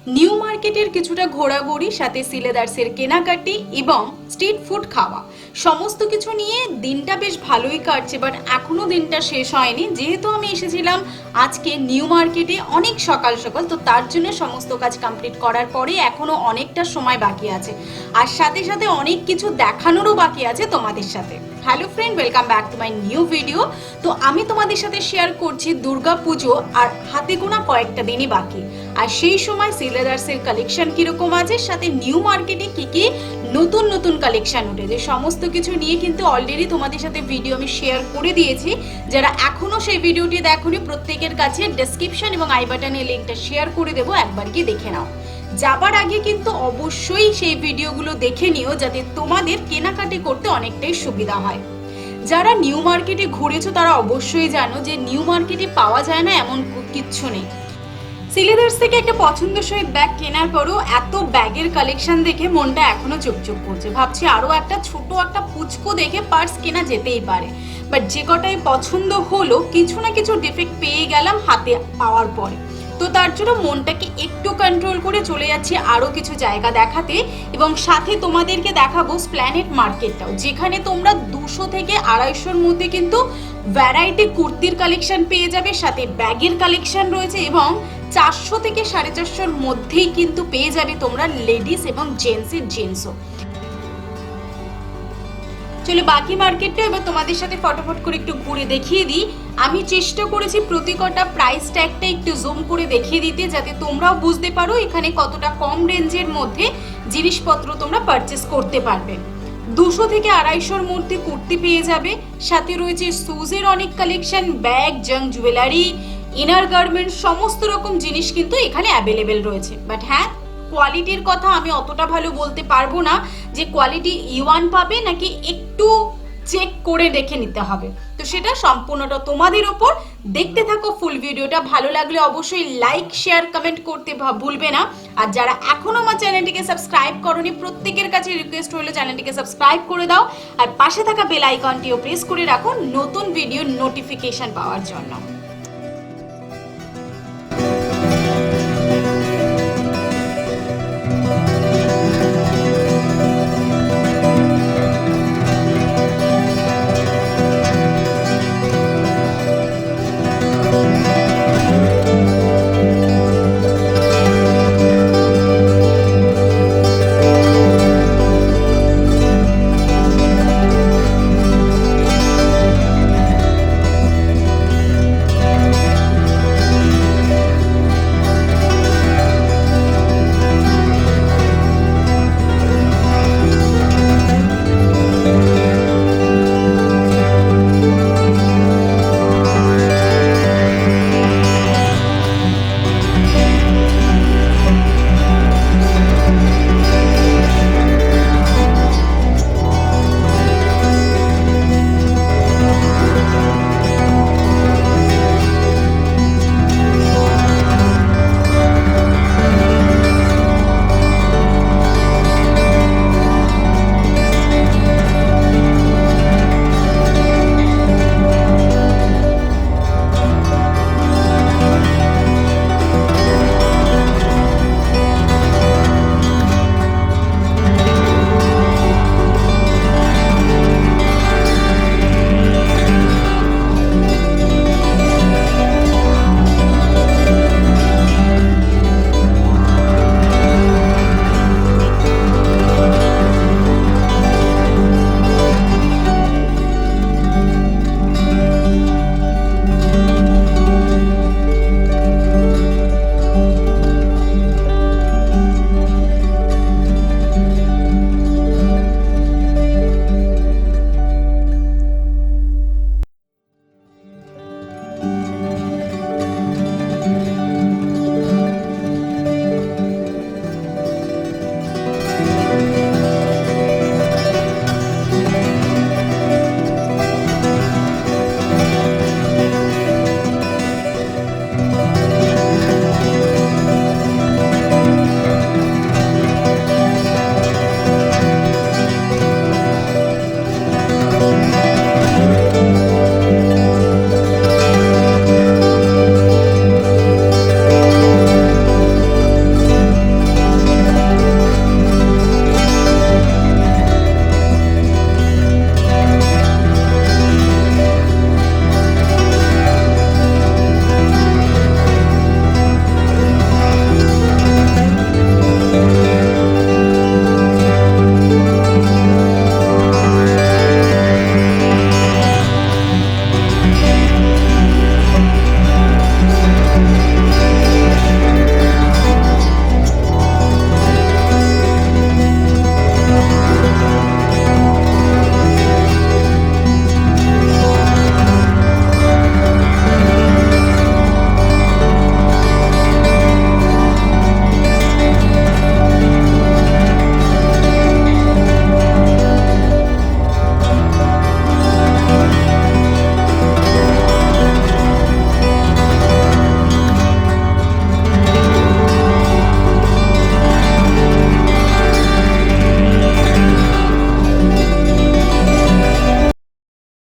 New মার্কেটের কিছুটা ঘোরাঘুরি, সাথে সিলেদার্সের কেনাকাটি এবং স্ট্রিট ফুড খাওয়া, সমস্ত কিছু নিয়ে দিনটা বেশ ভালোই কাটছে। বাট এখনো দিনটা শেষ হয়নি, যেহেতু আমি এসেছিলাম আজকে নিউ মার্কেটে অনেক সকাল সকাল, তো তার জন্য সমস্ত কাজ কমপ্লিট করার পরে এখনো অনেকটা সময় বাকি আছে, আর সাথে সাথে অনেক কিছু দেখানোরও বাকি আছে তোমাদের সাথে। Hello friend, welcome back to my new video. তো আমি তোমাদের সাথে শেয়ার করছি দুর্গা পুজো আর হাতে গোনা কয়েকটা দিনই বাকি, আর সেই সময় সিলেদার্সের কালেকশন কিরকম আছে, সাথে নিউ মার্কেটে কি কি নতুন নতুন কালেকশন উঠেছে, সমস্ত কিছু নিয়ে কিন্তু অলরেডি তোমাদের সাথে ভিডিও আমি শেয়ার করে দিয়েছি। যারা এখনো সেই ভিডিওটি দেখোনি, প্রত্যেকের কাছে ডেসক্রিপশন এবং আই বাটনে লিঙ্কটা শেয়ার করে দেবো, একবার গিয়ে দেখে নাও। যাবার আগে কিন্তু অবশ্যই সেই ভিডিওগুলো দেখে নিও, যাতে তোমাদের কেনাকাটি করতে অনেকটাই সুবিধা হয়। যারা নিউ মার্কেটে ঘুরেছো তারা অবশ্যই জানো যে নিউ মার্কেটে পাওয়া যায় না এমন কিচ্ছু নেই। সিলেদার্স থেকে একটা পছন্দসই ব্যাগ কেনার পরও এত ব্যাগের কালেকশন দেখে মনটা এখনো চুপচুপ করছে, ভাবছি আরো একটা ছোট একটা পুচকো দেখে পার্স কেনা যেতেই পারে। বাট যে কটাই পছন্দ হলো, কিছু না কিছু ডিফেক্ট পেয়ে গেলাম হাতে পাওয়ার পরে। তো তার জন্য মনটাকে একটু কন্ট্রোল করে চলে যাচ্ছি আরো কিছু জায়গা দেখাতে, এবং সাথে তোমাদেরকে দেখাবো স্প্ল্যানেট মার্কেটটাও, যেখানে তোমরা 200 থেকে 250-র মধ্যে কিন্তু ভ্যারাইটি কুর্তির কালেকশন পেয়ে যাবে, সাথে ব্যাগের কালেকশন রয়েছে, এবং 400 থেকে 450-র মধ্যেই কিন্তু পেয়ে যাবে তোমরা লেডিস এবং জেন্টসের জিন্সও। চলো বাকি মার্কেটটা এবার তোমাদের সাথে ফটোফট করে একটু ঘুরে দেখিয়ে দিই। আমি চেষ্টা করেছি প্রতি কটা প্রাইস ট্যাগটা একটু জুম করে দেখিয়ে দিতে, যাতে তোমরাও বুঝতে পারো এখানে কতটা কম রেঞ্জের মধ্যে জিনিসপত্র তোমরা পারচেস করতে পারবে। 200 থেকে 250-র মধ্যে কুর্তি পেয়ে যাবে, সাথে রয়েছে শুজের অনেক collection, bag, junk jewellery, inner garments, সমস্ত রকম জিনিস কিন্তু এখানে অ্যাভেলেবেল রয়েছে। বাট হ্যাঁ, কোয়ালিটির কথা আমি অতটা ভালো বলতে পারবো না যে কোয়ালিটি E1 পাবে নাকি একটু চেক করে দেখে নিতে হবে, তো সেটা সম্পূর্ণটা তোমাদের ওপর। দেখতে থাকো ফুল ভিডিওটা, ভালো লাগলে অবশ্যই লাইক, শেয়ার, কমেন্ট করতে ভুলবে না। আর যারা এখনো আমার চ্যানেলটিকে সাবস্ক্রাইব করোনি, প্রত্যেকের কাছে রিকোয়েস্ট হলো চ্যানেলটিকে সাবস্ক্রাইব করে দাও, আর পাশে থাকা বেল আইকনটিও প্রেস করে রাখো নতুন ভিডিও নোটিফিকেশন পাওয়ার জন্য।